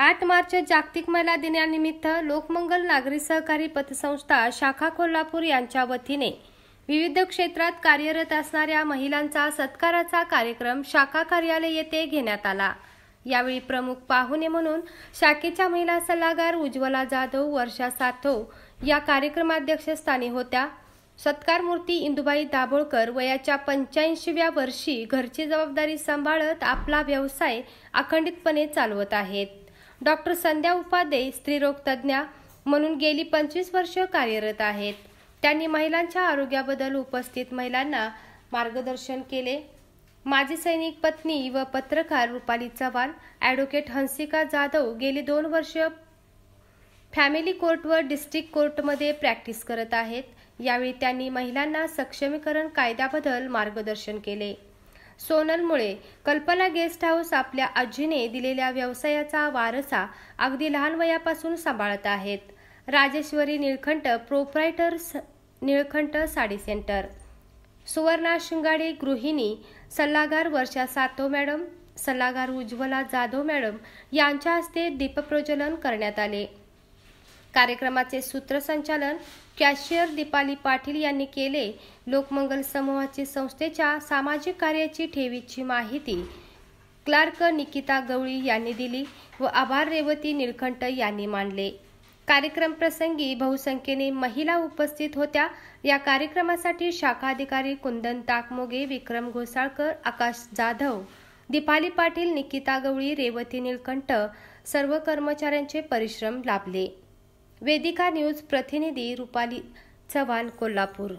8 मार्च जागतिक महिला दिनानिमित्त लोकमंगल नागरी सहकारी पतसंस्था शाखा कोल्हापूर यांच्या वतीने विविध क्षेत्रात कार्यरत असणाऱ्या महिलांचा सत्काराचा कार्यक्रम शाखा कार्यालय येथे घेण्यात आला। यावेळी प्रमुख पाहुणे म्हणून शाखेच्या महिला सल्लागार उज्ज्वला जाधव, वर्षा सातव या कार्यक्रमाध्यक्षस्थानी होत्या। सत्कार मूर्ती इंदुबाई दाभोळकर वयाच्या 85व्या वर्षी घरची जबाबदारी सांभाळत आपला व्यवसाय अखंडितपणे चालवत आहेत। डॉक्टर संध्या उपाध्ये स्त्रीरोग तज्ञ म्हणून गेली 25 वर्षे कार्यरत आहेत। त्यांनी महिलांच्या आरोग्याबद्दल उपस्थित महिलांना मार्गदर्शन केले। माजी सैनिक पत्नी व पत्रकार रुपाली चव्हाण, ॲडव्होकेट हंसिका जाधव गेली 2 वर्षे फॅमिली कोर्ट व डिस्ट्रिक्ट कोर्टमध्ये प्रॅक्टिस करत आहेत। यावेळी त्यांनी महिलांना सक्षमीकरण कायद्याबद्दल मार्गदर्शन केले। सोनल मुळे कल्पना गेस्ट हाऊस आपल्या आजीने दिलेल्या व्यवसायाचा वारसा अगदी लहान वयापासून सांभाळत आहेत। Rajeshwari Nilkanth, proprietor Nilkanth sari centre. सुवर्णा शिंगाडे, गृहिणी। सल्लागार वर्षा सातव मॅडम, सल्लागार उज्ज्वला जाधव मॅडम यांच्या हस्ते दीपप्रज्वलन करण्यात आले। कार्यक्रमाचे सूत्रसंचालन कॅशियर दीपाली पाटील यांनी केले। लोकमंगल समूहाची संस्थेच्या सामाजिक कार्याची ठेवीची माहिती क्लार्क निकिता गवळी यांनी दिली व आभार रेवती निळकंठ यांनी मानले। कार्यक्रम प्रसंगी बहुसंख्येने महिला उपस्थित होत्या। या कार्यक्रमासाठी शाखा अधिकारी कुंदन ताकमोगे, विक्रम घोसाळकर, आकाश जाधव, दीपाली पाटील, निकिता गवळी, रेवती निळकंठ सर्व कर्मचाऱ्यांचे परिश्रम लाभले। वेदिका न्यूज प्रतिनिधी रुपाली चव्हाण, कोल्हापूर।